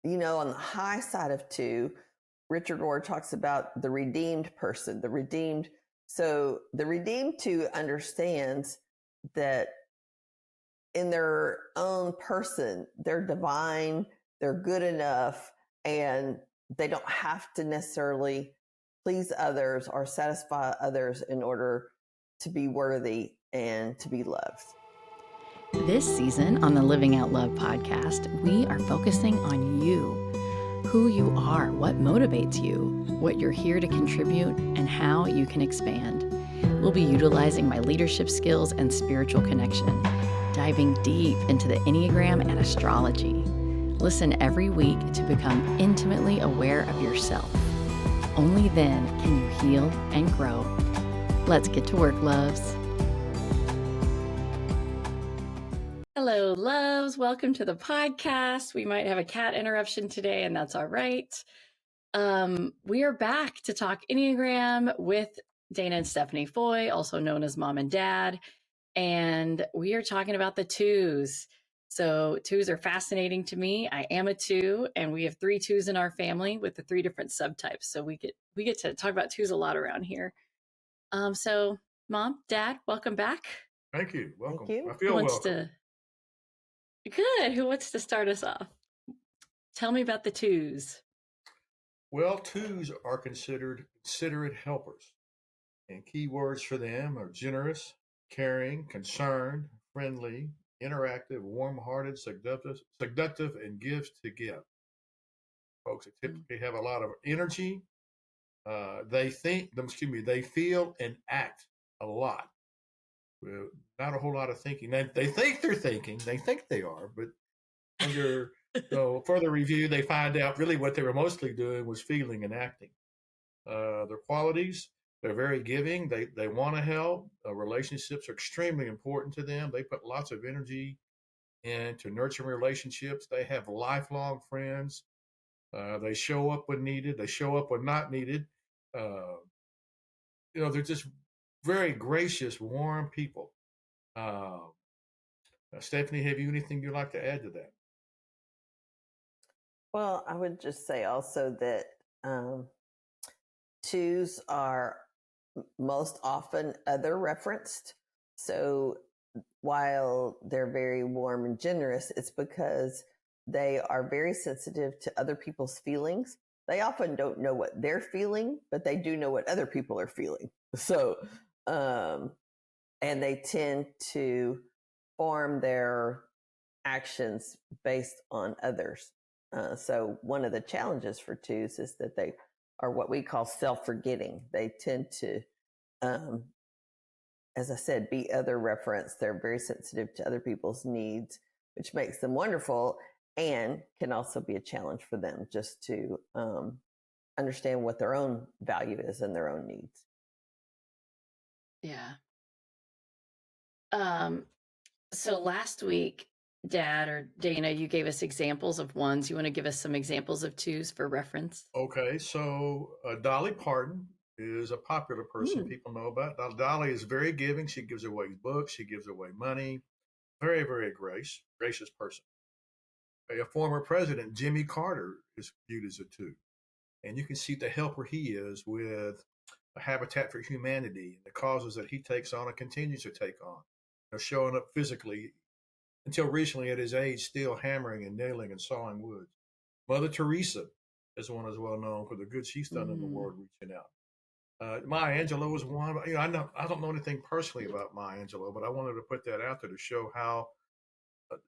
on the high side of two, Richard Rohr talks about the redeemed person, So the redeemed two understands that in their own person, they're divine, they're good enough, and they don't have to necessarily please others or satisfy others in order to be worthy and to be loved. This season on the Living Out Love podcast, we are focusing on you, who you are, what motivates you, what you're here to contribute, and how you can expand. We'll be utilizing my leadership skills and spiritual connection, diving deep into the Enneagram and astrology. Listen every week to become intimately aware of yourself. Only then can you heal and grow. Let's get to work, loves. Hello, loves. Welcome to the podcast. We might have a cat interruption today, and that's all right. We are back to talk Enneagram with Dana and Stephanie Foy, also known as Mom and Dad. And we are talking about the twos. So twos are fascinating to me. I am a two, and we have 3 twos in our family with the 3 different subtypes. So we get to talk about twos a lot around here. So Mom, Dad, welcome back. Thank you. Welcome. Thank you. I feel welcome. Good. Who wants to start us off? Tell me about the twos. Well, twos are considered considerate helpers, and key words for them are generous, caring, concerned, friendly, interactive, warm-hearted, seductive, and gives to give. Folks that typically have a lot of energy. They feel and act a lot. Well, not a whole lot of thinking. They think they're thinking. They think they are, but under further review, they find out really what they were mostly doing was feeling and acting. Their qualities, they're very giving. They want to help. Relationships are extremely important to them. They put lots of energy into nurturing relationships. They have lifelong friends. They show up when needed. They show up when not needed. They're just very gracious, warm people. Stephanie, have you anything you'd like to add to that? Well, I would just say also that twos are most often other referenced. So while they're very warm and generous, it's because they are very sensitive to other people's feelings. They often don't know what they're feeling, but they do know what other people are feeling. So, and they tend to form their actions based on others. So one of the challenges for twos is that they are what we call self-forgetting. They tend to, as I said, be other reference. They're very sensitive to other people's needs, which makes them wonderful and can also be a challenge for them just to understand what their own value is and their own needs. Yeah. So last week, Dad or Dana, you gave us examples of ones. You want to give us some examples of twos for reference? Okay, so Dolly Parton is a popular person people know about. Dolly is very giving. She gives away books. She gives away money. Very, very gracious person. A former president, Jimmy Carter, is viewed as a two. And you can see the helper he is with Habitat for Humanity and the causes that he takes on and continues to take on. Showing up physically until recently at his age, still hammering and nailing and sawing wood. Mother Teresa is one as well known for the good she's done in the world, reaching out. Maya Angelou is one. I don't know anything personally about Maya Angelou, but I wanted to put that out there to show how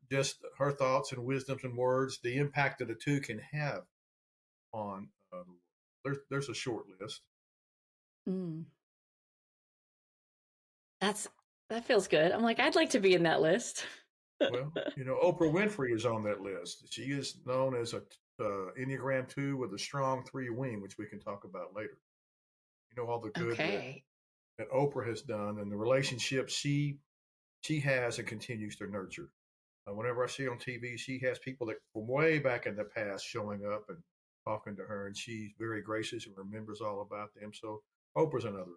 just her thoughts and wisdoms and words, the impact that a two can have on the world. There's a short list. That feels good. I'm like, I'd like to be in that list. Well, Oprah Winfrey is on that list. She is known as a Enneagram 2 with a strong 3 wing, which we can talk about later. All the good that Oprah has done and the relationships she has and continues to nurture. Whenever I see on TV, she has people that from way back in the past showing up and talking to her, and she's very gracious and remembers all about them. So Oprah's another.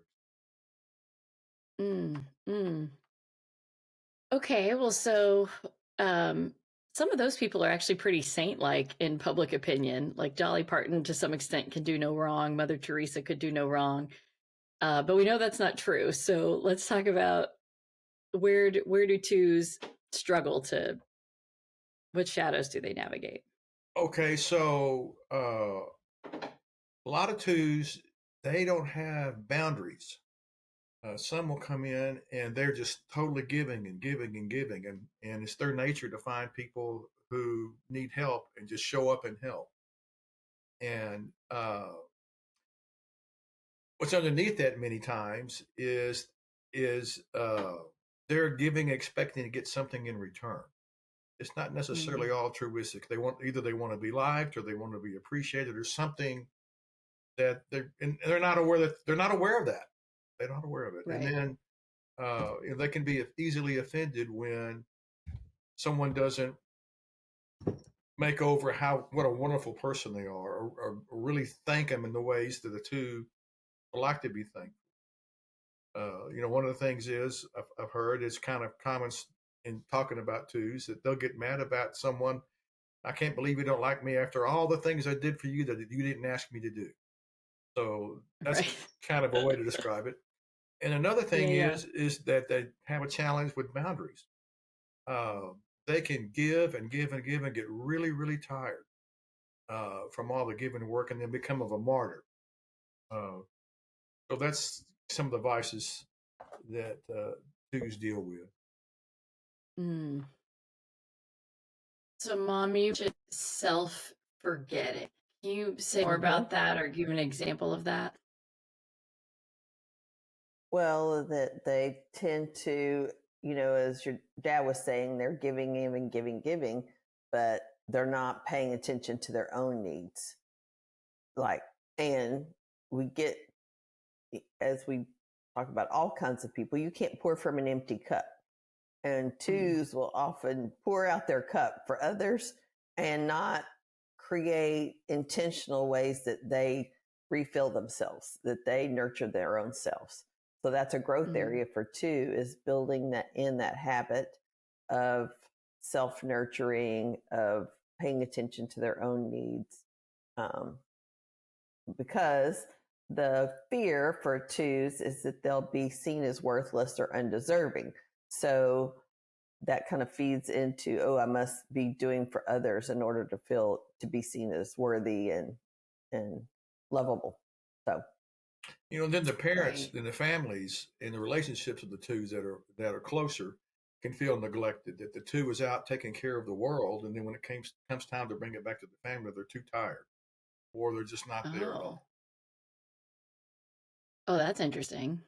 Okay, well, so some of those people are actually pretty saint-like in public opinion. Like Dolly Parton, to some extent, can do no wrong. Mother Teresa could do no wrong. But we know that's not true. So let's talk about where do twos struggle to, what shadows do they navigate? Okay, so a lot of twos, they don't have boundaries. Some will come in and they're just totally giving and giving and giving, and it's their nature to find people who need help and just show up and help. And what's underneath that many times is they're giving expecting to get something in return. It's not necessarily altruistic. They want to be liked or they want to be appreciated or something that they're not aware of that. They're not aware of it. Right. And then they can be easily offended when someone doesn't make over what a wonderful person they are, or really thank them in the ways that the two like to be thankful. One of the things is I've heard it's kind of common in talking about twos that they'll get mad about someone. I can't believe you don't like me after all the things I did for you that you didn't ask me to do. So that's kind of a way to describe it. And another thing is that they have a challenge with boundaries. They can give and give and give and get really, really tired from all the giving and work and then become of a martyr. So that's some of the vices that twos deal with. So, Mom, you should self-forgetting. Can you say more about that or give an example of that? Well, that they tend to, as your dad was saying, they're giving, but they're not paying attention to their own needs. And we get, as we talk about all kinds of people, you can't pour from an empty cup. And twos will often pour out their cup for others and not create intentional ways that they refill themselves, that they nurture their own selves. So that's a growth area for two, is building that habit of self-nurturing, of paying attention to their own needs. Because the fear for twos is that they'll be seen as worthless or undeserving. So that kind of feeds into, I must be doing for others in order to be seen as worthy and lovable. So, then the parents and the families and the relationships of the twos that are closer can feel neglected, that the two is out taking care of the world, and then when it comes time to bring it back to the family, they're too tired or they're just not there at all. Oh, that's interesting.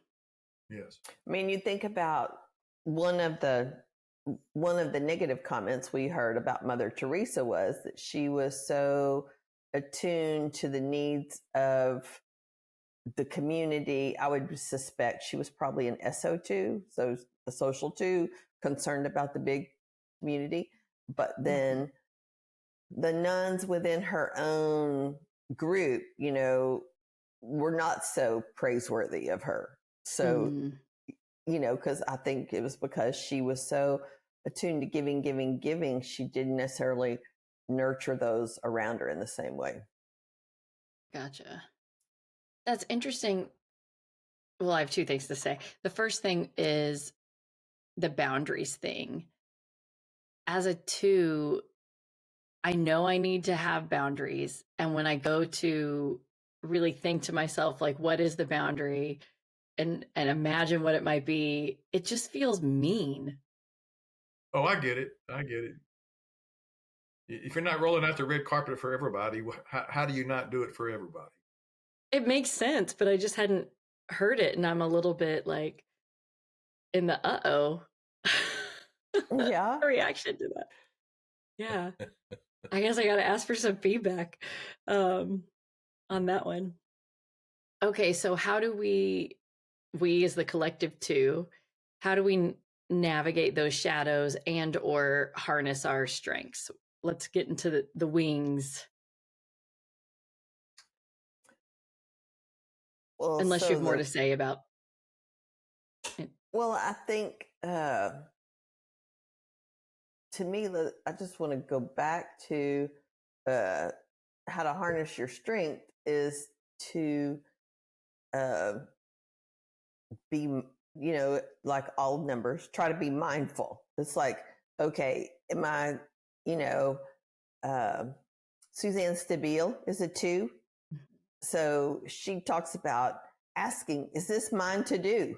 Yes. I mean, you think about one of the negative comments we heard about Mother Teresa was that she was so attuned to the needs of the community. I would suspect she was probably an SO2, so a social two, concerned about the big community. But then the nuns within her own group, were not so praiseworthy of her. So, because I think it was because she was so attuned to giving, she didn't necessarily nurture those around her in the same way. Gotcha. That's interesting. Well, I have two things to say. The first thing is the boundaries thing. As a two, I know I need to have boundaries. And when I go to really think to myself, like, what is the boundary? And imagine what it might be, it just feels mean. Oh, I get it. If you're not rolling out the red carpet for everybody, how do you not do it for everybody? It makes sense, but I just hadn't heard it, and I'm a little bit like in the reaction to that. Yeah. I guess I got to ask for some feedback on that one. Okay, so how do we as the collective two, how do we navigate those shadows and or harness our strengths? Let's get into the wings. Well, unless you have more to say about it. Well, I think to me, I just want to go back to how to harness your strength is to be, like all numbers, try to be mindful. It's like, okay, am I, Suzanne Stabile is a 2. So she talks about asking, is this mine to do?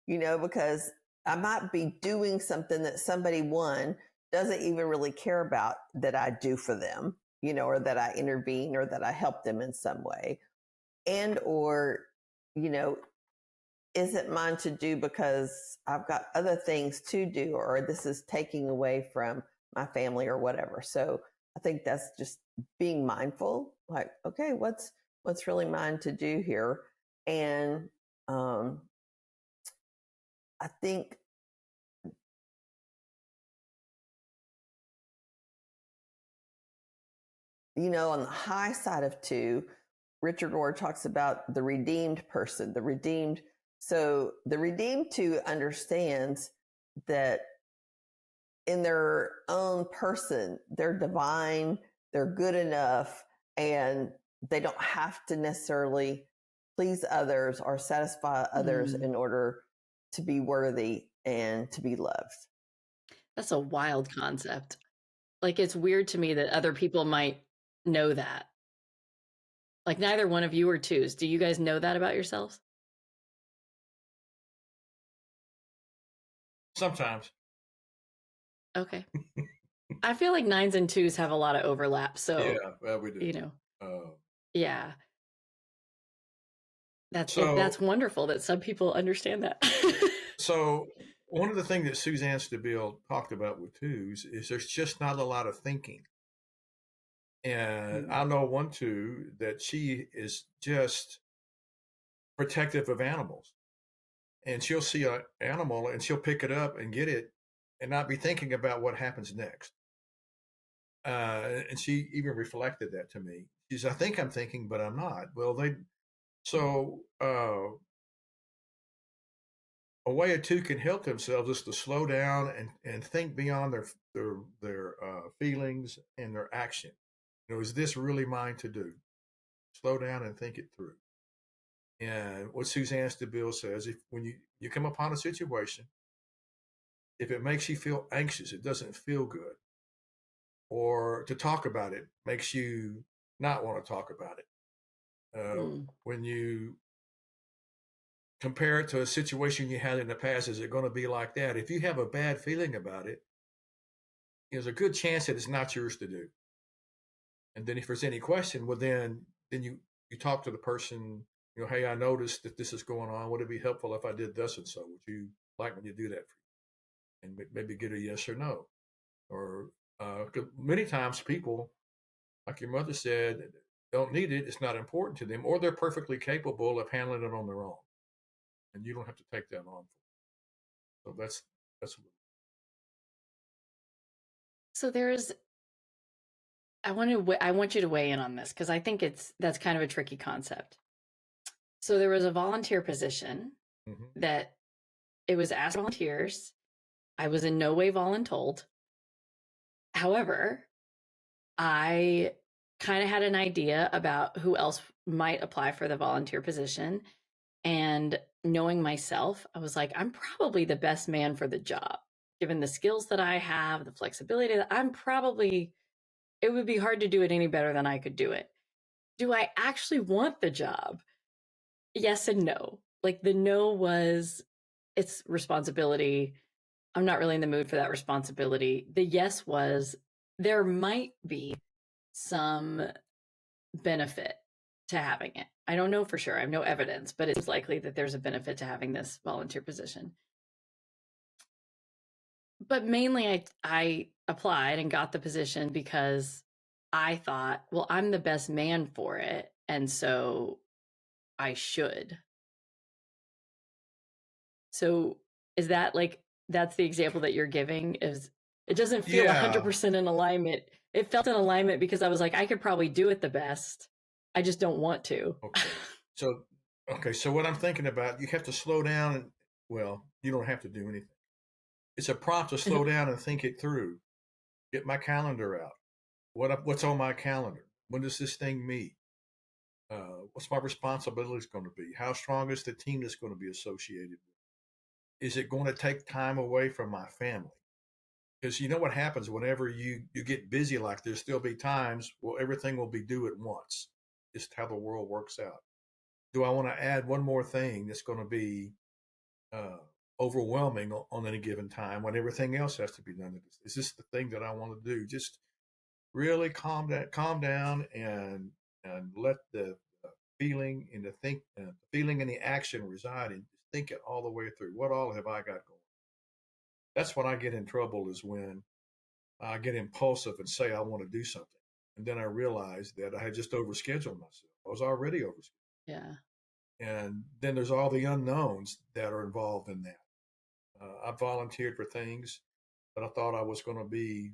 Because I might be doing something that somebody, one, doesn't even really care about that I do for them, or that I intervene or that I help them in some way. And, or, is it mine to do because I've got other things to do, or this is taking away from my family or whatever. So I think that's just being mindful, like, okay, what's really mine to do here? And I think on the high side of 2, Richard Rohr talks about the redeemed person, so the redeemed 2 understands that in their own person, they're divine, they're good enough, and they don't have to necessarily please others or satisfy others in order to be worthy and to be loved. That's a wild concept. Like, it's weird to me that other people might know that. Like, neither one of you are 2s. Do you guys know that about yourselves? Sometimes. Okay. I feel like 9s and 2s have a lot of overlap. So yeah, well, we do. Yeah. That's wonderful that some people understand that. So one of the things that Suzanne Stabile talked about with 2s is there's just not a lot of thinking. And I know one 2 that she is just protective of animals. And she'll see an animal and she'll pick it up and get it and not be thinking about what happens next. And she even reflected that to me. She says, I think I'm thinking, but I'm not. Well, a way a 2 can help themselves is to slow down and think beyond their feelings and their action. Is this really mine to do? Slow down and think it through. And what Suzanne Stabile says, when you come upon a situation, if it makes you feel anxious, it doesn't feel good, or to talk about it makes you not want to talk about it. When you compare it to a situation you had in the past, is it going to be like that? If you have a bad feeling about it, there's a good chance that it's not yours to do. And then if there's any question, well, then you talk to the person, hey, I noticed that this is going on. Would it be helpful if I did this and so? Would you like me to do that for you? And maybe get a yes or no. Or many times people, like your mother said, don't need it. It's not important to them, or they're perfectly capable of handling it on their own. And you don't have to take that on. So that's So I want you to weigh in on this, because I think that's kind of a tricky concept. So there was a volunteer position that it was asked volunteers. I was in no way voluntold. However, I kind of had an idea about who else might apply for the volunteer position. And knowing myself, I was like, I'm probably the best man for the job, given the skills that I have, the flexibility that it would be hard to do it any better than I could do it. Do I actually want the job? Yes and no. Like, the no was, it's responsibility. I'm not really in the mood for that responsibility. The yes was, there might be some benefit to having it. I don't know for sure. I have no evidence, but it's likely that there's a benefit to having this volunteer position. But mainly I applied and got the position because I thought, well, I'm the best man for it, and so I should. So is that that's the example that you're giving? Is it doesn't feel 100% in alignment. It felt in alignment because I was like, I could probably do it the best. I just don't want to. Okay. So what I'm thinking about, you have to slow down and, well, you don't have to do anything. It's a prompt to slow down and think it through. get my calendar out. What's on my calendar? When does this thing meet? What's my responsibilities going to be? How strong is the team that's going to be associated with? Is it going to take time away from my family? Because you know what happens whenever you get busy like this, there'll be times, well, everything will be due at once. Just how the world works out. Do I want to add one more thing that's going to be uh, overwhelming on any given time when everything else has to be done? Is this the thing that I want to do? Just really calm down, and let the feeling and the feeling and the action reside, and just think it all the way through. What all have I got going? That's when I get in trouble, is when I get impulsive and say I want to do something, and then I realize that I had just overscheduled myself. I was already overscheduled. Yeah. And then there's all the unknowns that are involved in that. I volunteered for things that I thought I was going to be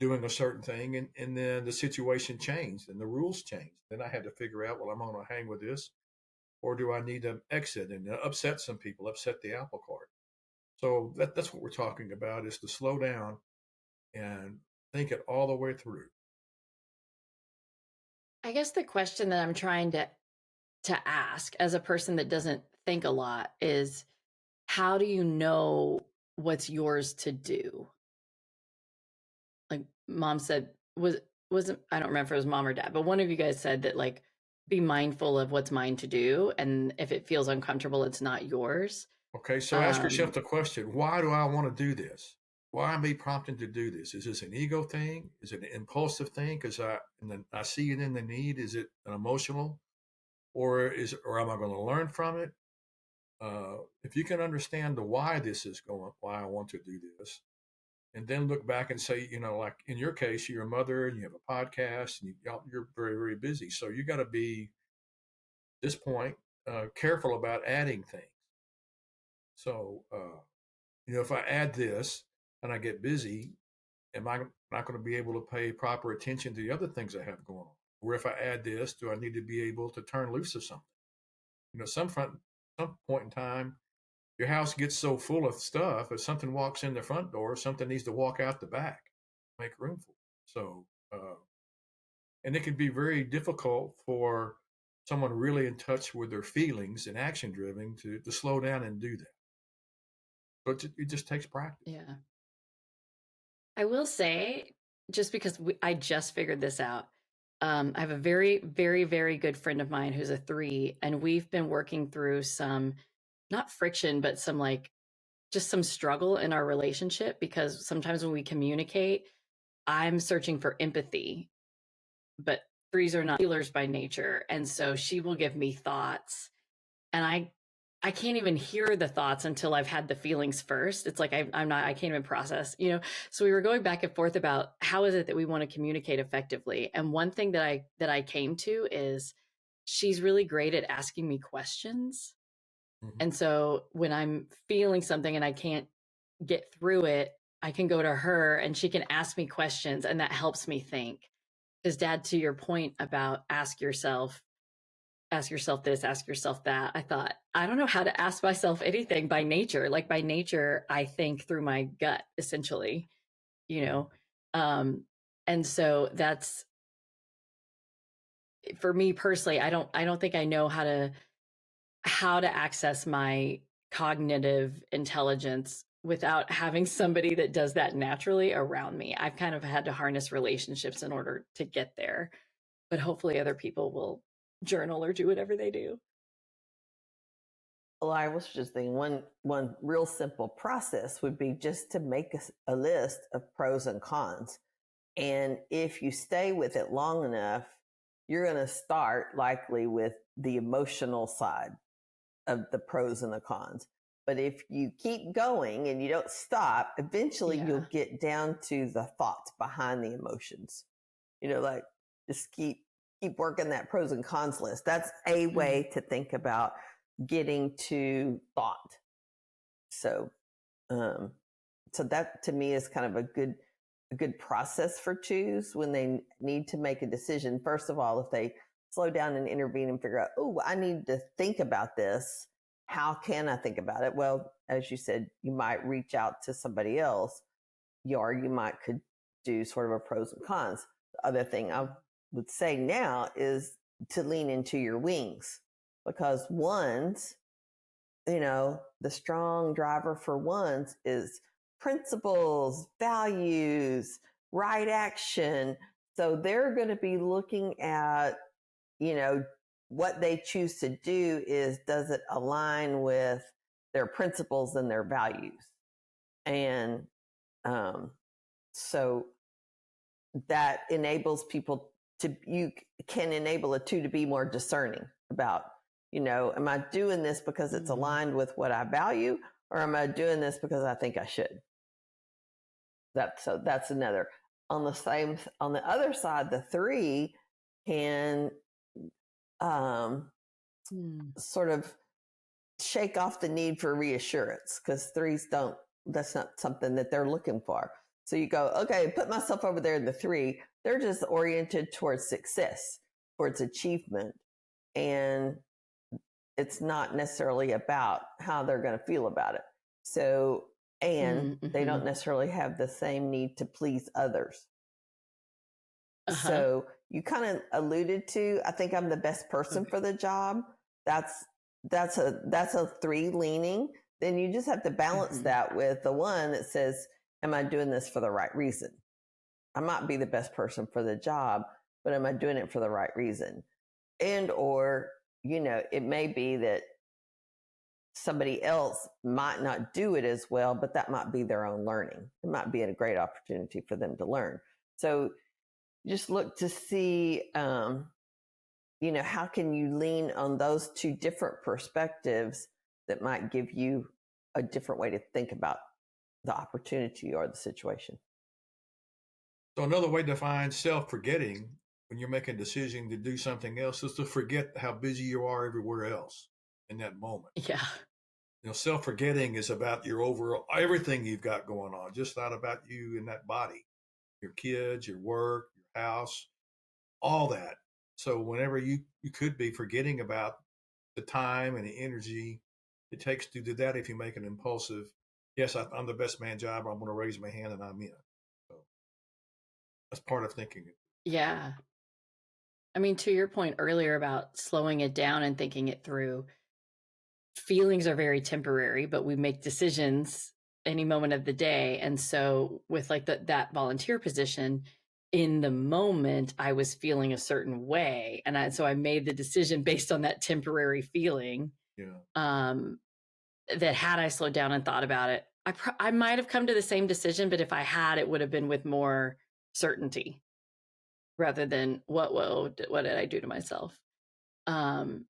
doing a certain thing, and then the situation changed and the rules changed. Then I had to figure out, well, I'm going to hang with this, or do I need to exit and upset some people, upset the apple cart? So that's what we're talking about, is to slow down and think it all the way through. I guess the question that I'm trying to ask as a person that doesn't think a lot is, how do you know what's yours to do? Like mom said, wasn't I don't remember if it was mom or dad, but one of you guys said that, like, be mindful of what's mine to do, and if it feels uncomfortable, it's not yours. Okay, so ask yourself the question, why do I want to do this? Why am I prompted to do this? Is this an ego thing? Is it an impulsive thing because I see it in the need? Is it an emotional, or am I going to learn from it? If you can understand the why this is going, why I want to do this, and then look back and say, like in your case, you're a mother and you have a podcast and you're very, very busy. So you got to be, at this point, careful about adding things. So, if I add this and I get busy, am I not going to be able to pay proper attention to the other things I have going on? Or if I add this, do I need to be able to turn loose of something? Some point in time, your house gets so full of stuff, if something walks in the front door, something needs to walk out the back, make room for it. So, and it can be very difficult for someone really in touch with their feelings and action driven to slow down and do that. But it just takes practice. Yeah. I will say, just because I just figured this out, I have a very, very, very good friend of mine who's a 3, and we've been working through some, not friction, but some, like, just some struggle in our relationship, because sometimes when we communicate, I'm searching for empathy, but 3s are not healers by nature. And so she will give me thoughts, and I can't even hear the thoughts until I've had the feelings first. It's like I can't even process, So we were going back and forth about how is it that we want to communicate effectively. And one thing that I came to is, she's really great at asking me questions. Mm-hmm. And so when I'm feeling something and I can't get through it, I can go to her and she can ask me questions, and that helps me think. Because Dad, to your point about ask yourself this, ask yourself that, I thought, I don't know how to ask myself anything by nature. Like, by nature, I think through my gut, essentially, and so that's, for me personally, I don't think I know how to access my cognitive intelligence without having somebody that does that naturally around me. I've kind of had to harness relationships in order to get there, but hopefully other people will journal or do whatever they do. Well, I was just thinking one real simple process would be just to make a list of pros and cons. And if you stay with it long enough, you're going to start likely with the emotional side of the pros and the cons. But if you keep going and you don't stop, eventually you'll get down to the thoughts behind the emotions. Like, just keep working that pros and cons list. That's a way to think about getting to thought. So that to me is kind of a good process for 2s when they need to make a decision. First of all, if they slow down and intervene and figure out, oh, I need to think about this. How can I think about it? Well, as you said, you might reach out to somebody else, or you might could do sort of a pros and cons. The other thing I would say now is to lean into your wings, because ones, the strong driver for ones is principles, values, right action. So they're going to be looking at, what they choose to do is, does it align with their principles and their values? And so that enables people you can enable a two to be more discerning about, am I doing this because it's aligned with what I value, or am I doing this because I think I should? That's another. On the other side, the three can sort of shake off the need for reassurance, because threes that's not something that they're looking for. So you go, okay, put myself over there in the three. They're just oriented towards success, towards achievement. And it's not necessarily about how they're going to feel about it. So, and they don't necessarily have the same need to please others. So you kind of alluded to, I think I'm the best person for the job. That's a three leaning. Then you just have to balance that with the one that says, am I doing this for the right reason? I might be the best person for the job, but am I doing it for the right reason? And, or, it may be that somebody else might not do it as well, but that might be their own learning. It might be a great opportunity for them to learn. So just look to see, how can you lean on those two different perspectives that might give you a different way to think about the opportunity or the situation. So another way to define self-forgetting when you're making a decision to do something else is to forget how busy you are everywhere else in that moment. Yeah. Self-forgetting is about your overall, everything you've got going on, just not about you and that body, your kids, your work, your house, all that. So whenever you could be forgetting about the time and the energy it takes to do that, if you make an impulsive, yes, I'm the best man job, I'm going to raise my hand and I'm in. So that's part of thinking. Yeah. I mean, to your point earlier about slowing it down and thinking it through, feelings are very temporary, but we make decisions any moment of the day. And so with like that volunteer position, in the moment, I was feeling a certain way. And so I made the decision based on that temporary feeling. Yeah. That had I slowed down and thought about it, I might have come to the same decision, but if I had, it would have been with more certainty rather than what did I do to myself? And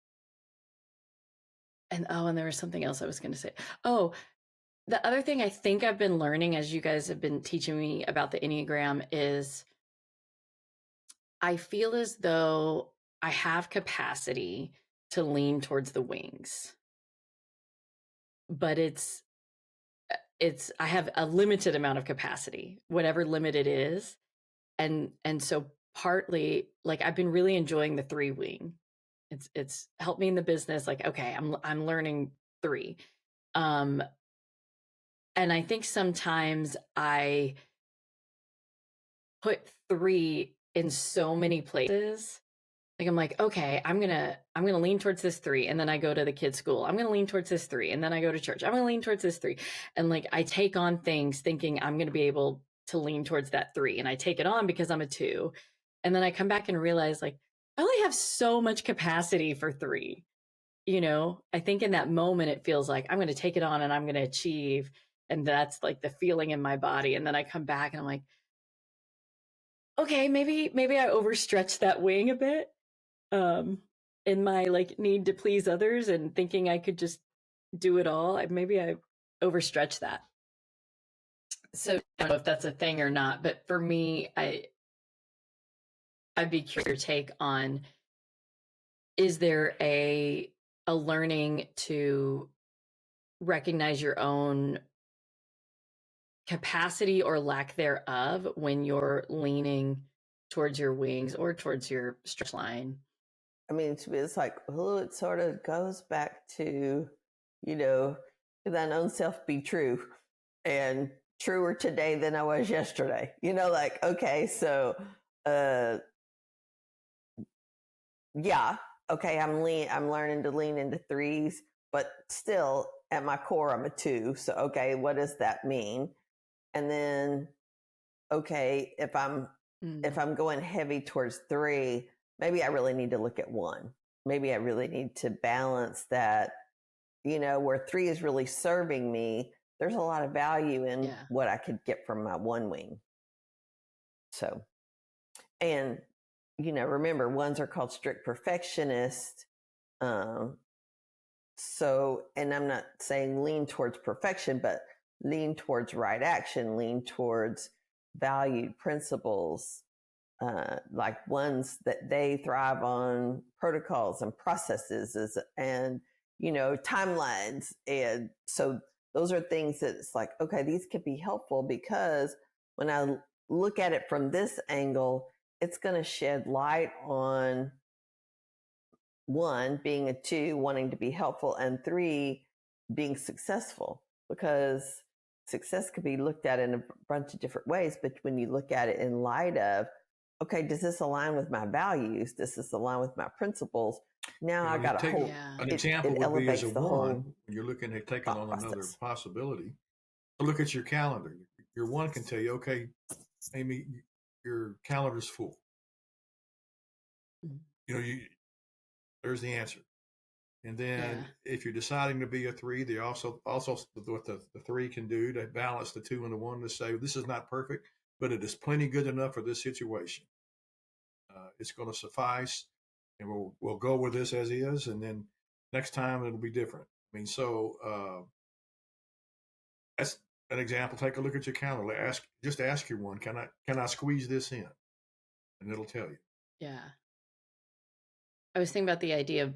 there was something else I was going to say. Oh, the other thing I think I've been learning as you guys have been teaching me about the Enneagram is I feel as though I have capacity to lean towards the wings, but I have a limited amount of capacity, whatever limit it is. And so partly, like, I've been really enjoying the three wing. It's helped me in the business. Like, okay, I'm learning three. And I think sometimes I put three in so many places. Like, I'm like, okay, I'm gonna lean towards this three, and then I go to the kids' school. I'm gonna lean towards this three, and then I go to church. I'm gonna lean towards this three, and like I take on things thinking I'm gonna be able to lean towards that three, and I take it on because I'm a two, and then I come back and realize like I only have so much capacity for three. I think in that moment it feels like I'm gonna take it on and I'm gonna achieve, and that's like the feeling in my body, and then I come back and I'm like, okay, maybe I overstretched that wing a bit. In my like need to please others and thinking I could just do it all. Maybe I overstretched that. So I don't know if that's a thing or not, but for me, I'd be curious your take on, is there a learning to recognize your own capacity or lack thereof when you're leaning towards your wings or towards your stretch line? I mean, it's like, it sort of goes back to, to thine own self be true, and truer today than I was yesterday. Like, okay, so yeah, okay, I'm learning to lean into threes, but still at my core I'm a two. So okay, what does that mean? And then okay, if I'm going heavy towards three, maybe I really need to look at one. Maybe I really need to balance that, where three is really serving me. There's a lot of value in what I could get from my one wing. So, and, remember, ones are called strict perfectionists. So, and I'm not saying lean towards perfection, but lean towards right action, lean towards valued principles, like ones that they thrive on protocols and processes and, timelines. And so those are things that it's like, okay, these could be helpful because when I look at it from this angle, it's going to shed light on one, being a two, wanting to be helpful, and three, being successful, because success could be looked at in a bunch of different ways. But when you look at it in light of, okay, does this align with my values? Does this align with my principles? Now I got a whole, an example it would be as elevates a the one, whole when you're looking at taking on another process. possibility. Look at your calendar. Your one can tell you, okay, Amy, your calendar's full. There's the answer. And then if you're deciding to be a three, they also what the three can do to balance the two and the one, to say, this is not perfect, but it is plenty good enough for this situation. It's going to suffice, and we'll go with this as is, and then next time it'll be different. I mean, so that's an example. Take a look at your calendar. Ask your one, can I squeeze this in? And it'll tell you. Yeah. I was thinking about the idea of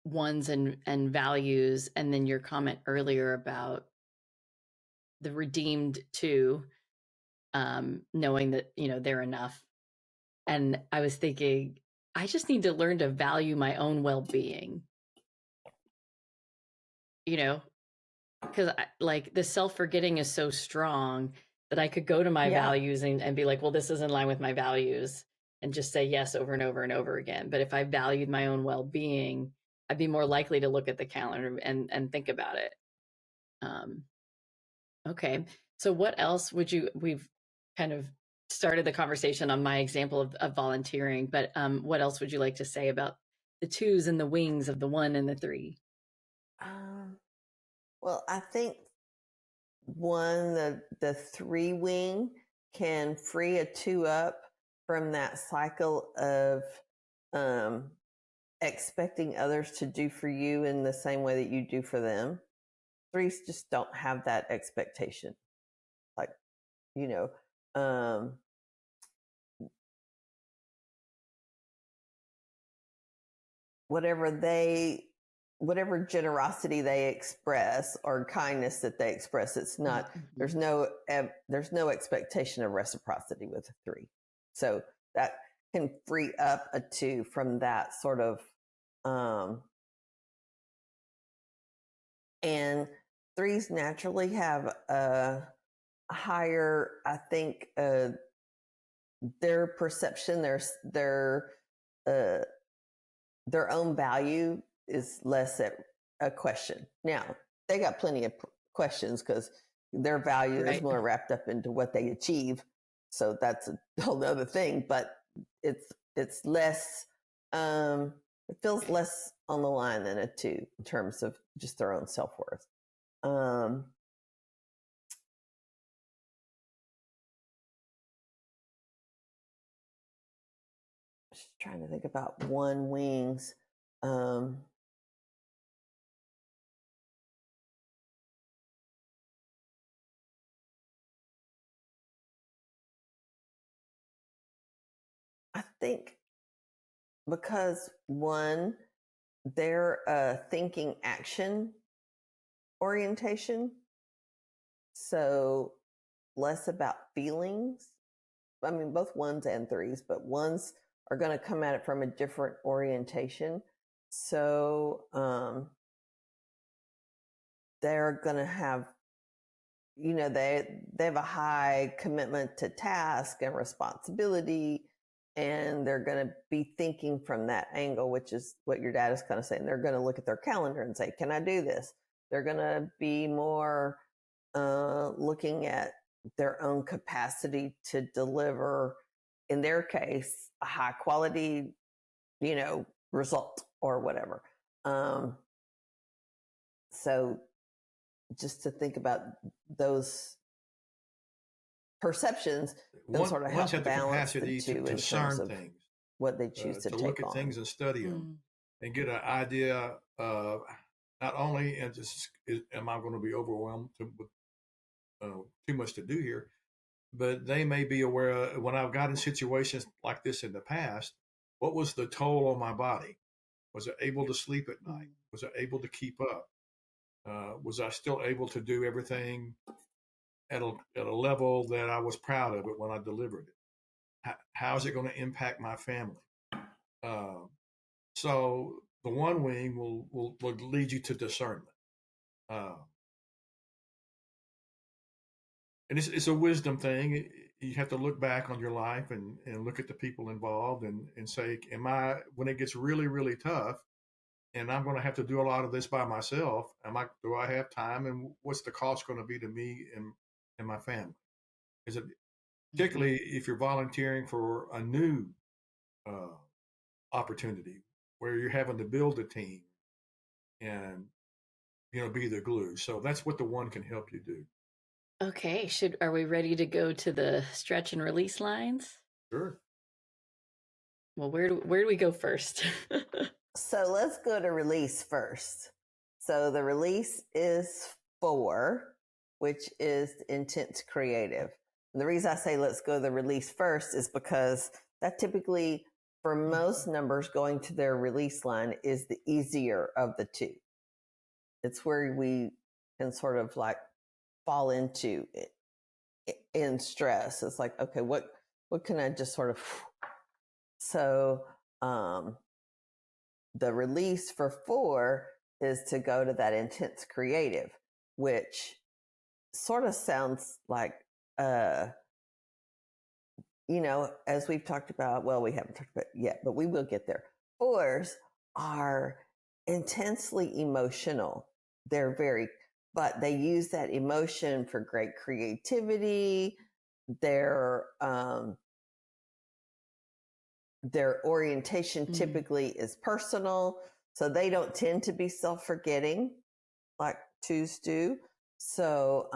ones and values, and then your comment earlier about the redeemed two, knowing that, they're enough. And I was thinking, I just need to learn to value my own well-being, because like the self-forgetting is so strong that I could go to my values and be like, well, this is in line with my values, and just say yes over and over and over again. But if I valued my own well-being, I'd be more likely to look at the calendar and think about it. Okay. So what else we've kind of started the conversation on my example of volunteering, but what else would you like to say about the twos and the wings of the one and the three? Well, I think the three wing can free a two up from that cycle of expecting others to do for you in the same way that you do for them. Threes just don't have that expectation. Like, whatever generosity they express or kindness that they express, it's not, there's no expectation of reciprocity with a three. So that can free up a two from that sort of, and threes naturally have a higher, I think, their perception, their own value is less at a question. Now, they got plenty of questions because their value is more wrapped up into what they achieve. So that's a whole other thing, but it's less, it feels less on the line than a two in terms of just their own self-worth. Just trying to think about one wings. I think because one, they're a thinking action orientation, so less about feelings. I mean, both ones and threes, but ones are going to come at it from a different orientation. So they're going to have they have a high commitment to task and responsibility, and they're going to be thinking from that angle, which is what your dad is kind of saying. They're going to look at their calendar and say, can I do this? They're going to be more looking at their own capacity to deliver, in their case, a high quality, result or whatever. So just to think about those perceptions can sort of help have the balance capacity the two to in terms of things, what they choose to take look at on. things and study them, and get an idea of not only am I going to be overwhelmed with too much to do here, but they may be aware of, when I've got in situations like this in the past, what was the toll on my body? Was I able to sleep at night? Was I able to keep up? Was I still able to do everything at a level that I was proud of it when I delivered it? How is it going to impact my family? So the one wing will lead you to discernment. And it's a wisdom thing. You have to look back on your life and look at the people involved and say, when it gets really, really tough, and I'm going to have to do a lot of this by myself, do I have time, and what's the cost going to be to me and my family? Is it particularly if you're volunteering for a new opportunity where you're having to build a team and be the glue? So that's what the one can help you do. Okay, are we ready to go to the stretch and release lines? Sure. Well, where do we go first? So let's go to release first. So the release is 4, which is intense creative. And the reason I say let's go to the release first is because that typically, for most numbers, going to their release line is the easier of the two. It's where we can sort of like fall into it in stress. It's like, okay, what can I just sort of, so the release for 4 is to go to that intense creative, which sort of sounds like, as we've talked about, well, we haven't talked about it yet, but we will get there. 4s are intensely emotional. But they use that emotion for great creativity. Their orientation typically is personal, so they don't tend to be self-forgetting like 2s do. So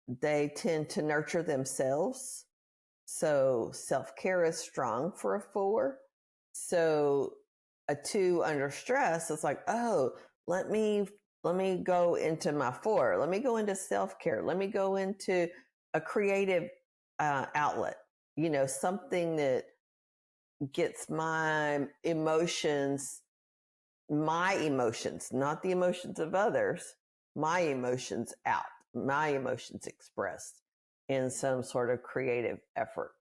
they tend to nurture themselves. So self-care is strong for a 4. So a 2 under stress is like, oh, let me go into my 4. Let me go into self-care. Let me go into a creative outlet, something that gets my emotions, not the emotions of others, my emotions out, my emotions expressed in some sort of creative effort.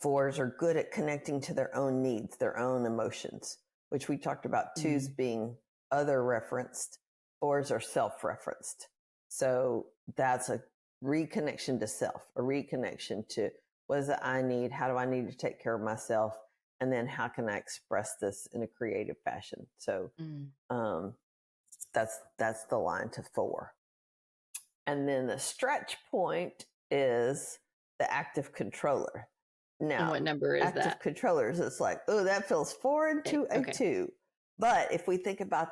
4s are good at connecting to their own needs, their own emotions, which we talked about 2s being other referenced. 4s are self-referenced. So that's a reconnection to self, a reconnection to what is it I need? How do I need to take care of myself? And then how can I express this in a creative fashion? So that's the line to 4. And then the stretch point is the active controller. Now, and what number is active that? controllers, it's like, oh, that feels 4 into a 2. But if we think about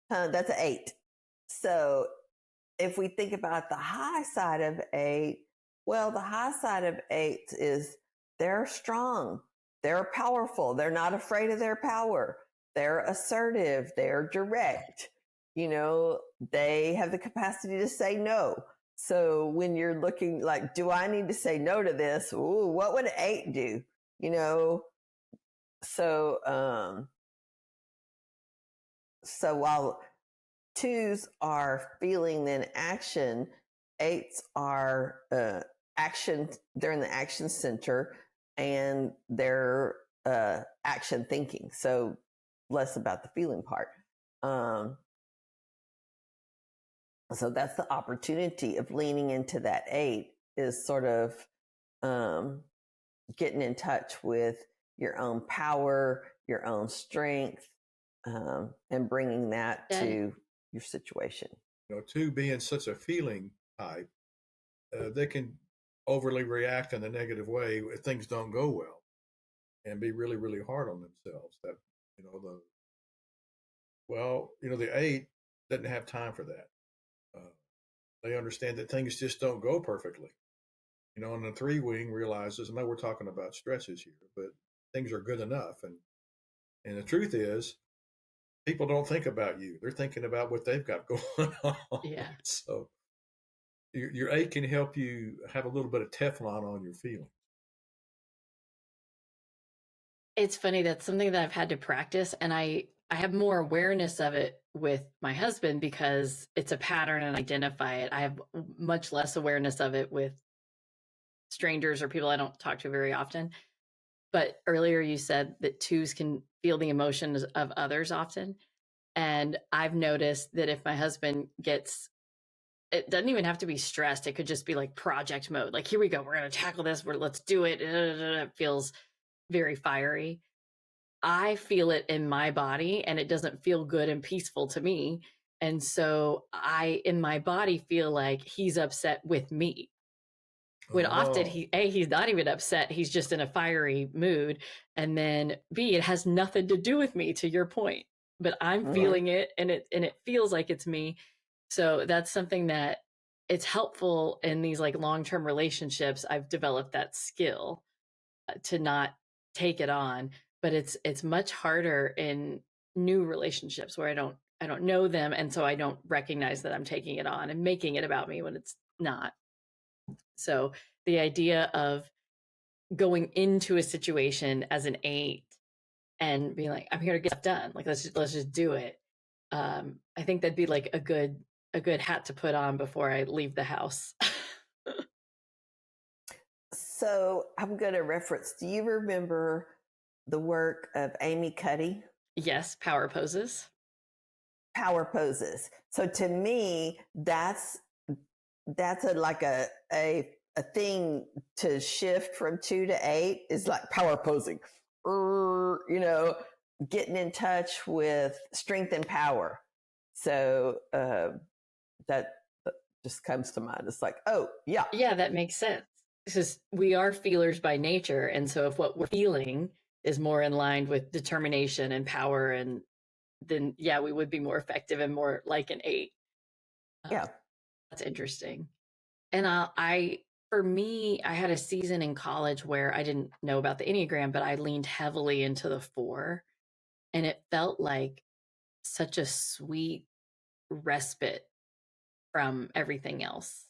that's an 8. So if we think about the high side of 8, well, the high side of 8 is they're strong, they're powerful, they're not afraid of their power, they're assertive, they're direct, they have the capacity to say no. So when you're looking like, do I need to say no to this? Ooh, what would an 8 do? So while 2s are feeling then action, 8s are action. They're in the action center and they're action thinking. So less about the feeling part. So that's the opportunity of leaning into that 8, is sort of getting in touch with your own power, your own strength, and bringing that to your situation. 2 being such a feeling type, they can overly react in a negative way if things don't go well, and be really, really hard on themselves. That the 8 doesn't have time for that. They understand that things just don't go perfectly. And the 3 wing realizes, I know we're talking about stretches here, but things are good enough. And the truth is, people don't think about you. They're thinking about what they've got going on. Yeah. So your 8 can help you have a little bit of Teflon on your feelings. It's funny. That's something that I've had to practice, and I have more awareness of it with my husband because it's a pattern and I identify it. I have much less awareness of it with strangers or people I don't talk to very often. But earlier you said that 2s can feel the emotions of others often. And I've noticed that if my husband gets, it doesn't even have to be stressed. It could just be like project mode. Like, here we go. We're going to tackle this. Let's do it. It feels very fiery. I feel it in my body and it doesn't feel good and peaceful to me. And so I, in my body, feel like he's upset with me. When often he's not even upset. He's just in a fiery mood. And then B, it has nothing to do with me, to your point, but I'm feeling it and it feels like it's me. So that's something that it's helpful in these like long-term relationships. I've developed that skill to not take it on, but it's much harder in new relationships where I don't know them. And so I don't recognize that I'm taking it on and making it about me when it's not. So the idea of going into a situation as an 8 and being like, I'm here to get stuff done. Like, let's just do it. I think that'd be like a good hat to put on before I leave the house. So I'm going to reference, do you remember the work of Amy Cuddy? Yes, power poses. Power poses. So to me, that's like a thing to shift from 2 to 8 is like power posing. Getting in touch with strength and power. So that just comes to mind. It's like, oh, yeah. Yeah, that makes sense. Because we are feelers by nature. And so if what we're feeling is more in line with determination and power, and then, yeah, we would be more effective and more like an 8. Yeah. That's interesting. And for me, I had a season in college where I didn't know about the Enneagram, but I leaned heavily into the 4. And it felt like such a sweet respite from everything else.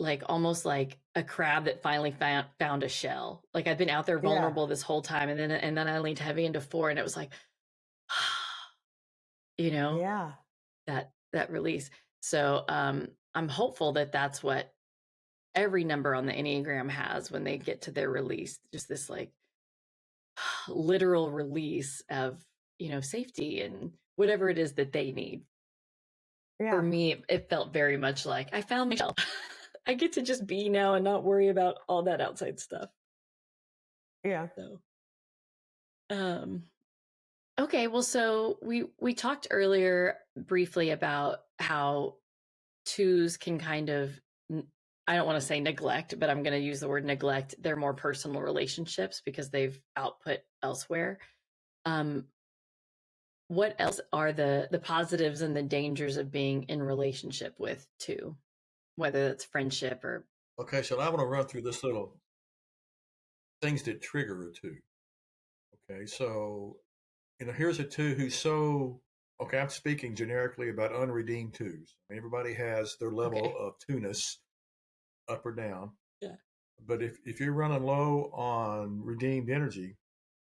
Like almost like a crab that finally found a shell. Like I'd been out there vulnerable this whole time, and then I leaned heavy into 4, and it was like, that release. So I'm hopeful that that's what every number on the Enneagram has when they get to their release, just this like literal release of, safety and whatever it is that they need. Yeah. For me, it felt very much like I found myself. I get to just be now and not worry about all that outside stuff. Yeah. So, okay. Well, so we talked earlier briefly about how 2s can kind of, I don't want to say neglect, but I'm going to use the word neglect their more personal relationships because they've output elsewhere. What else are the positives and the dangers of being in relationship with 2, whether that's friendship or? Okay, so I want to run through this little things that trigger a 2. Okay, so here's a 2 who's so, okay, I'm speaking generically about unredeemed 2s. I mean, everybody has their level of 2-ness, up or down. Yeah. But if you're running low on redeemed energy,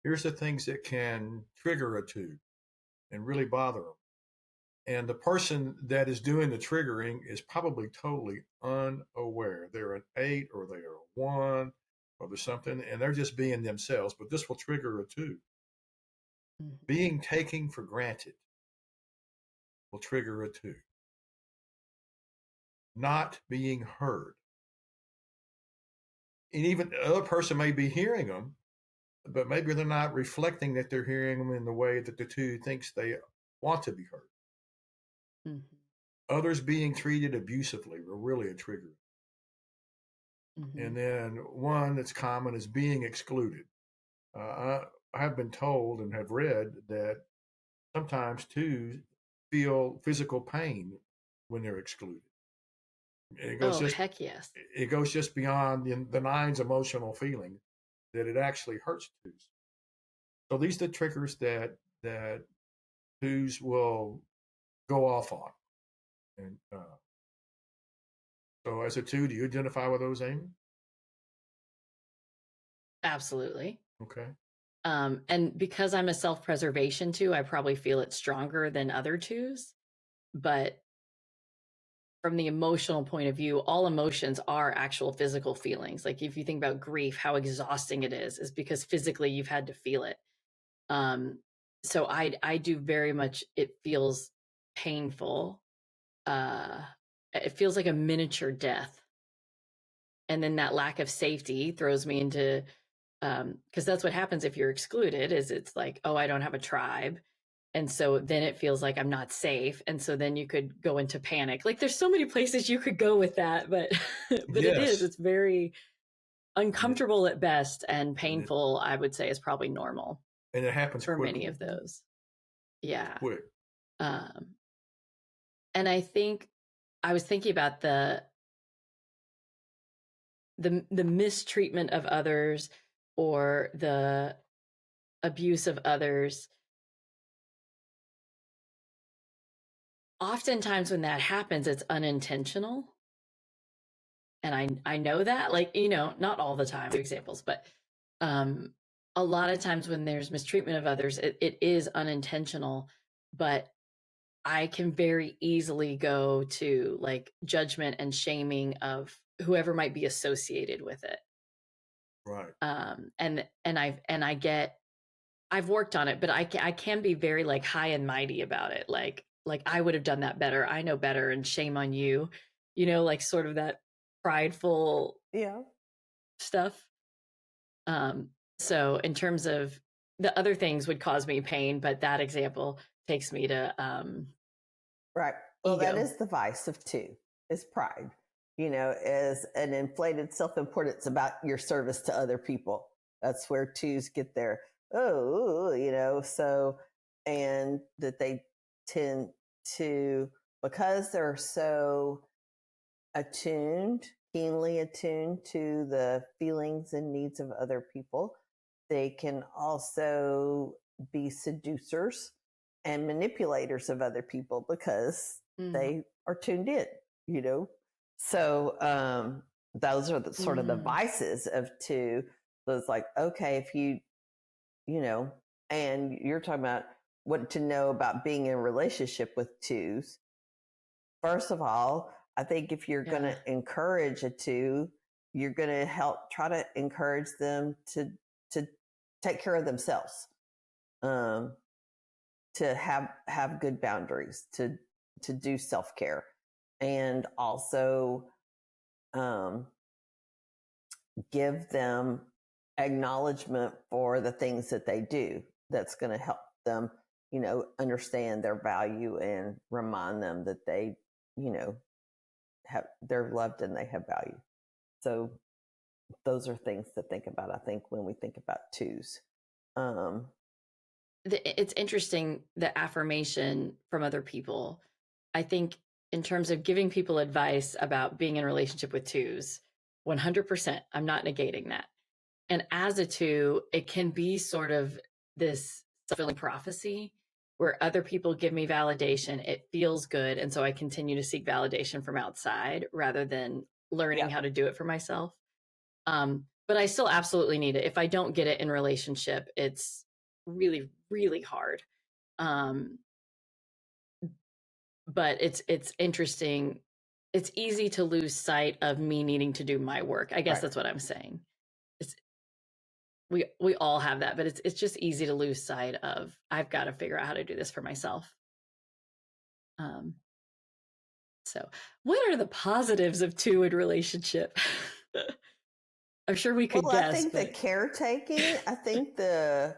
here's the things that can trigger a 2 and really bother them. And the person that is doing the triggering is probably totally unaware. They're an 8 or they're a 1 or there's something, and they're just being themselves. But this will trigger a 2. Mhm. Being taken for granted will trigger a 2. Not being heard. And even the other person may be hearing them, but maybe they're not reflecting that they're hearing them in the way that the 2 thinks they want to be heard. Mhm. Others being treated abusively were really a trigger. And then one that's common is being excluded. I have been told and have read that sometimes 2s feel physical pain when they're excluded. And Oh, heck yes. it goes just beyond the 9's emotional feeling that it actually hurts 2s. So these are the triggers that 2s will go off on. And so as a 2, do you identify with those, Amy? Absolutely. Okay. And because I'm a self-preservation 2, I probably feel it stronger than other 2s. But from the emotional point of view, all emotions are actual physical feelings. Like if you think about grief, how exhausting it is because physically you've had to feel it. So I do very much, it feels painful. It feels like a miniature death. And then that lack of safety throws me into, because that's what happens if you're excluded, is it's like, oh, I don't have a tribe. And so then it feels like I'm not safe. And so then you could go into panic. Like there's so many places you could go with that, but but Yes. it's very uncomfortable at best and painful, I would say, is probably normal. And it happens for quickly. many of those. Yeah. Quick. And I think I was thinking about the mistreatment of others or the abuse of others. Oftentimes when that happens, it's unintentional. And I know that, like, not all the time, examples, but a lot of times when there's mistreatment of others, it is unintentional, but I can very easily go to like judgment and shaming of whoever might be associated with it. Right. I've worked on it, but I can be very like high and mighty about it. Like I would have done that better. I know better, and shame on you. Like sort of that prideful stuff. So in terms of the other things would cause me pain, but that example takes me to right. Well, ego. that is the vice of 2, is pride. Is an inflated self-importance about your service to other people. That's where 2s get their, so, and that they tend to, because they're so keenly attuned to the feelings and needs of other people, they can also be seducers and manipulators of other people because they are tuned in, So those are the sort of the vices of 2. So it's like, okay, if you and you're talking about what to know about being in a relationship with 2s. First of all, I think if you're going to encourage a 2, you're going to try to encourage them to take care of themselves, to have good boundaries, to do self-care, and also give them acknowledgement for the things that they do. That's going to help them, understand their value and remind them that they, they're loved and they have value. So those are things to think about, I think, when we think about 2s. It's interesting, the affirmation from other people. I think in terms of giving people advice about being in a relationship with 2s, 100%, I'm not negating that. And as a 2, it can be sort of this self-fulfilling prophecy where other people give me validation. It feels good. And so I continue to seek validation from outside rather than learning how to do it for myself. But I still absolutely need it. If I don't get it in relationship, it's really, really hard. But it's interesting. It's easy to lose sight of me needing to do my work. I guess that's what I'm saying. we all have that, but it's just easy to lose sight of, I've got to figure out how to do this for myself. So what are the positives of two in relationship? I'm sure we could guess. I think the caretaking, I think the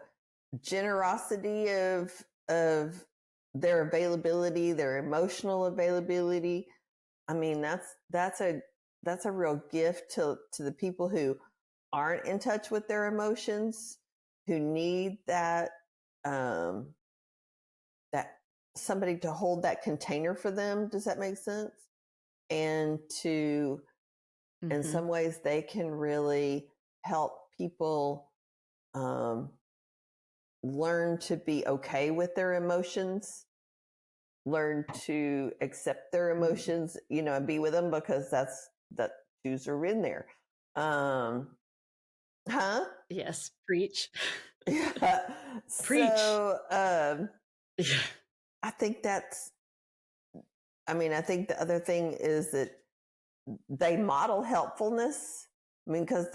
generosity of their availability, their emotional availability. I mean, that's a real gift to the people who aren't in touch with their emotions, who need that that somebody to hold that container for them. Does that make sense? And to in some ways they can really help people learn to be okay with their emotions, learn to accept their emotions, and be with them, because that twos are in there. Yes, preach. Yeah. Preach. So I think I think the other thing is that they model helpfulness. I mean, because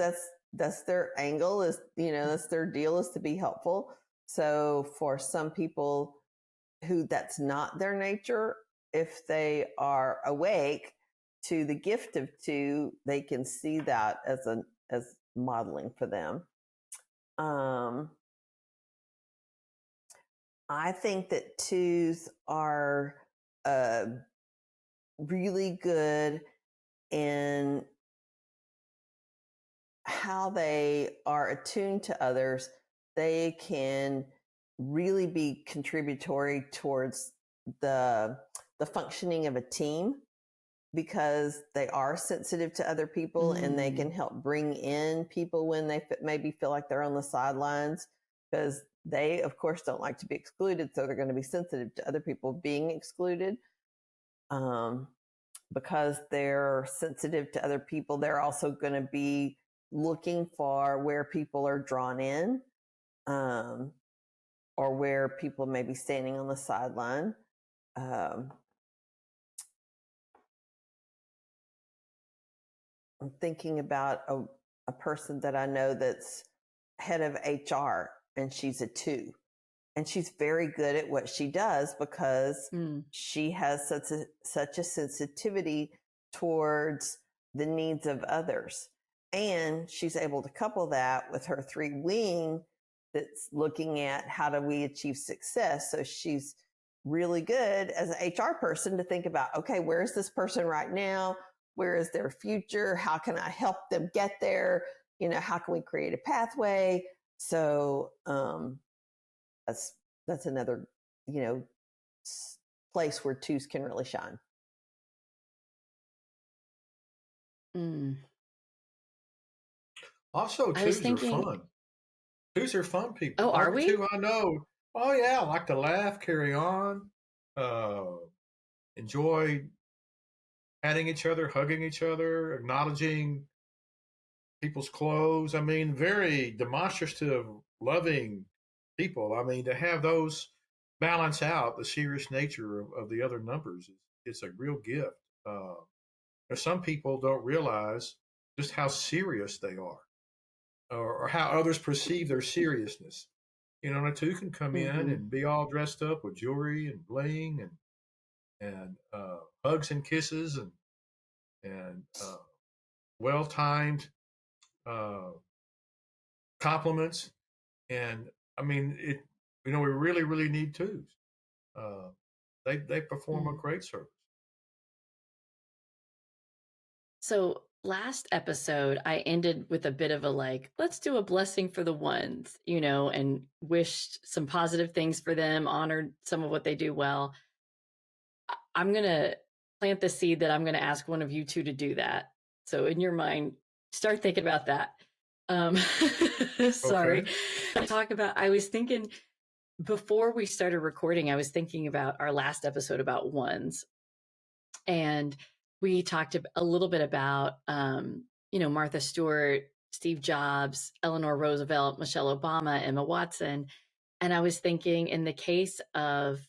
that's their angle, is, that's their deal, is to be helpful. So for some people who that's not their nature, if they are awake to the gift of two, they can see that as modeling for them. I think that twos are really good in how they are attuned to others. They can really be contributory towards the functioning of a team, because they are sensitive to other people, and they can help bring in people when they maybe feel like they're on the sidelines, because they, of course, don't like to be excluded. So they're going to be sensitive to other people being excluded. Because they're sensitive to other people, they're also going to be looking for where people are drawn in, or where people may be standing on the sideline. I'm thinking about a person that I know that's head of HR, and she's a two, and she's very good at what she does, because she has such a sensitivity towards the needs of others. And she's able to couple that with her three wing that's looking at how do we achieve success. So she's really good as an HR person to think about, okay, where is this person right now? Where is their future? How can I help them get there? How can we create a pathway? So that's another, place where twos can really shine. Also, twos are fun. Twos are fun people. Oh, are we? Two I know. Oh yeah, I like to laugh, carry on, enjoy patting each other, hugging each other, acknowledging people's clothes. I mean, very demonstrative, loving people. I mean, to have those balance out the serious nature of the other numbers, it's a real gift. Some people don't realize just how serious they are, or how others perceive their seriousness. And a two can come in and be all dressed up with jewelry and bling and hugs and kisses and well-timed compliments. And I mean, we really, really need twos. They perform a great service. So last episode, I ended with a bit of a let's do a blessing for the ones, and wished some positive things for them, honored some of what they do well. I'm going to plant the seed that I'm going to ask one of you two to do that. So in your mind, start thinking about that. Sorry. Okay. I was thinking before we started recording, I was thinking about our last episode about ones. And we talked a little bit about, Martha Stewart, Steve Jobs, Eleanor Roosevelt, Michelle Obama, Emma Watson. And I was thinking, in the case of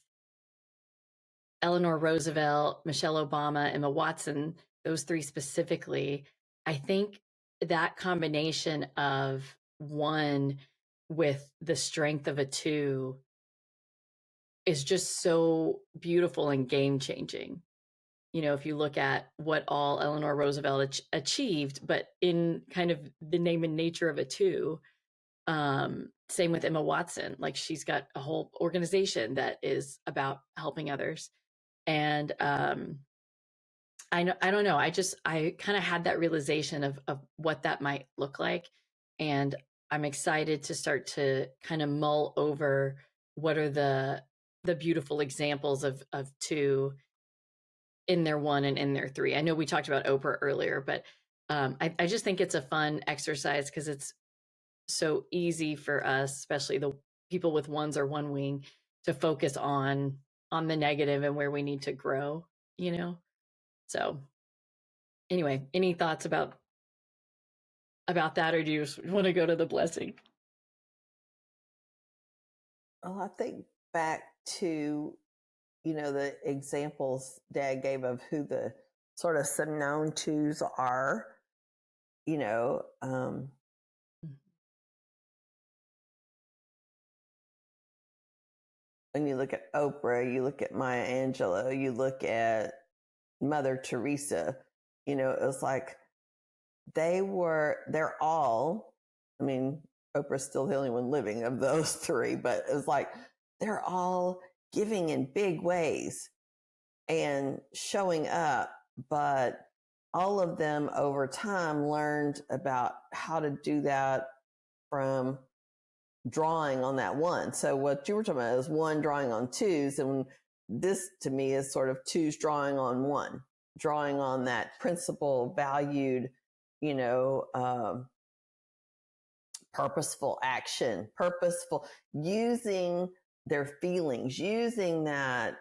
Eleanor Roosevelt, Michelle Obama, Emma Watson, those three specifically, I think that combination of one with the strength of a 2 is just so beautiful and game changing. You know, if you look at what all Eleanor Roosevelt achieved, but in kind of the name and nature of a 2. Same with Emma Watson. Like, she's got a whole organization that is about helping others. And I don't know. I kind of had that realization of what that might look like. And I'm excited to start to kind of mull over what are the beautiful examples of 2 in their 1 and in their 3. I know we talked about Oprah earlier, but I just think it's a fun exercise because it's so easy for us, especially the people with 1s or 1 wing, to focus on the negative and where we need to grow, you know? So anyway, any thoughts about that, or do you just want to go to the blessing? Well, I think back to, the examples Dad gave of who the sort of some known 2s are, when you look at Oprah, you look at Maya Angelou, you look at Mother Teresa, it's like they're all, I mean, Oprah's still the only one living of those 3, but it's like they're all giving in big ways and showing up, but all of them over time learned about how to do that from drawing on that 1. So what you were talking about is 1 drawing on 2s, and this to me is sort of 2s drawing on 1, drawing on that principle, valued, purposeful action, purposeful, using their feelings, using that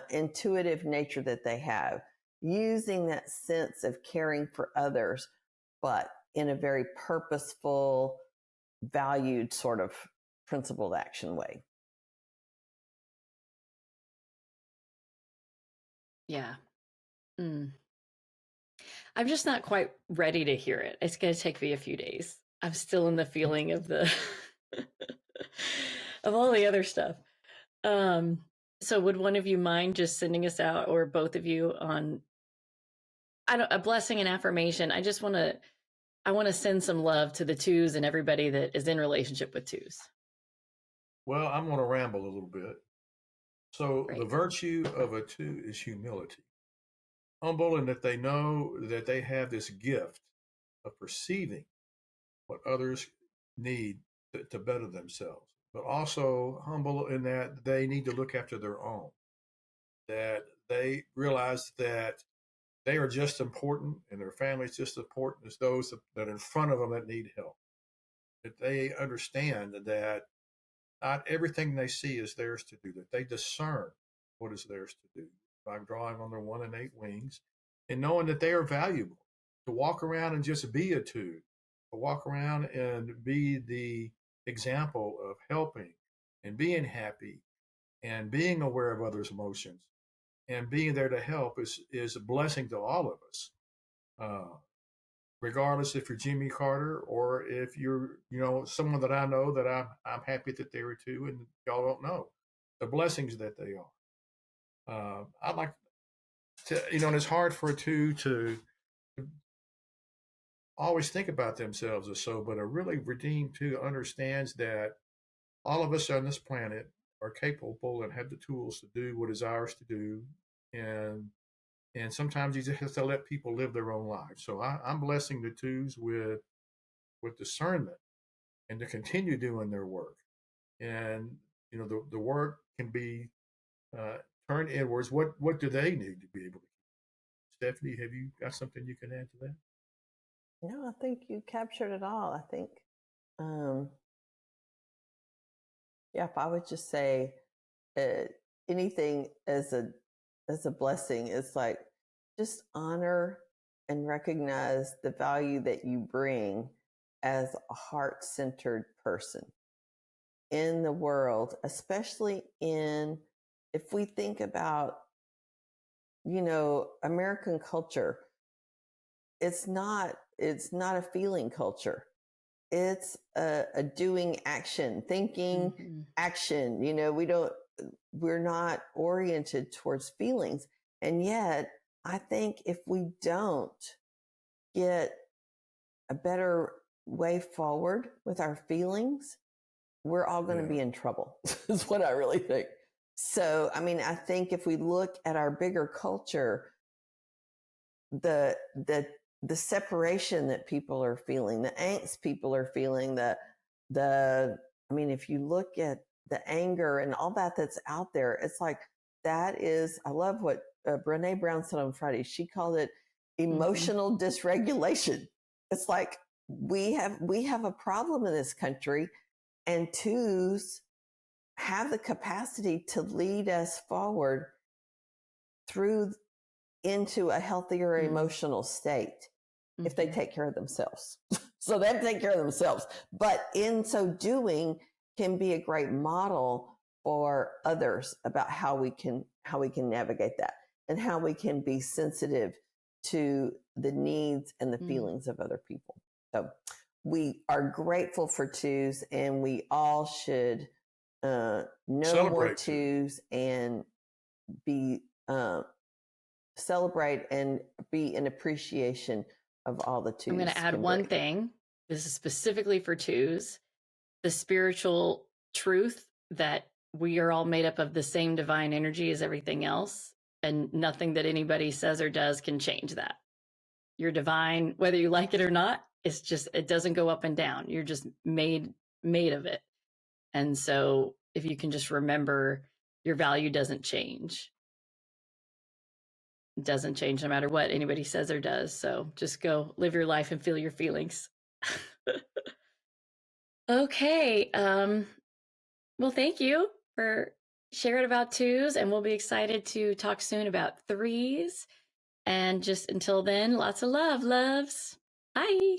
intuitive nature that they have, using that sense of caring for others, but in a very purposeful, valued sort of principled action way. Yeah. I'm just not quite ready to hear it. It's going to take me a few days. I'm still in the feeling of the of all the other stuff. So would one of you mind just sending us out, or both of you, on a blessing and affirmation? I want to send some love to the 2s and everybody that is in relationship with 2s. Well, I'm going to ramble a little bit. So Right. the virtue of a 2 is humility. Humble in that they know that they have this gift of perceiving what others need to better themselves, but also humble in that they need to look after their own, that they realize that they are just important and their family is just as important as those that are in front of them that need help. That they understand that not everything they see is theirs to do, that they discern what is theirs to do by drawing on their 1 and 8 wings and knowing that they are valuable. To walk around and just be a 2, to walk around and be the example of helping and being happy and being aware of others' emotions and being there to help is a blessing to all of us. Regardless if you're Jimmy Carter or if you're, someone that I know that I'm happy that they were 2 and y'all don't know the blessings that they are. I'd like to, and it's hard for a 2 to always think about themselves or so, but a really redeemed 2 understands that all of us on this planet are capable and have the tools to do what is ours to do. And sometimes you just have to let people live their own lives. So I'm blessing the 2s with discernment and to continue doing their work. And the work can be turned inwards. What do they need to be able to? Stephanie, have you got something you can add to that? No, I think you captured it all. I think, if I would just say anything as a blessing, it's like just honor and recognize the value that you bring as a heart-centered person in the world, especially if we think about, American culture, it's not a feeling culture. it's a doing action, thinking action. You know, we're not oriented towards feelings. And yet, I think if we don't get a better way forward with our feelings, we're all going to be in trouble. Is what I really think. So, I mean, I think if we look at our bigger culture, the separation that people are feeling, the angst people are feeling, I mean, if you look at the anger and all that's out there, it's like, that is, I love what Brené Brown said on Friday. She called it emotional dysregulation. It's like, we have a problem in this country, and twos have the capacity to lead us forward through into a healthier emotional state if they take care of themselves. So they have to take care of themselves, but in so doing can be a great model for others about how we can navigate that and how we can be sensitive to the needs and the feelings of other people. So we are grateful for twos, and we all should know more twos and be celebrate and be in appreciation of all the twos. I'm going to add one thing. This is specifically for twos. The spiritual truth that we are all made up of the same divine energy as everything else, and nothing that anybody says or does can change that. You're divine, whether you like it or not. It's just, it doesn't go up and down. You're just made of it. And so if you can just remember, your value doesn't change. It doesn't change no matter what anybody says or does. So just go live your life and feel your feelings. Okay. Well, thank you for sharing about twos, and we'll be excited to talk soon about threes. And just until then, lots of love, loves. Bye.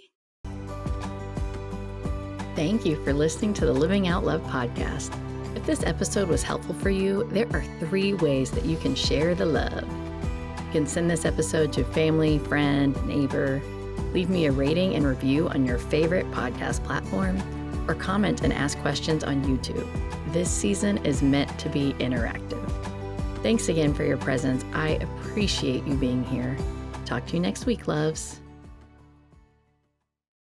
Thank you for listening to the Living Out Love podcast. If this episode was helpful for you, there are 3 ways that you can share the love. You can send this episode to a family, friend, neighbor, leave me a rating and review on your favorite podcast platform, or comment and ask questions on YouTube. This season is meant to be interactive. Thanks again for your presence. I appreciate you being here. Talk to you next week, loves.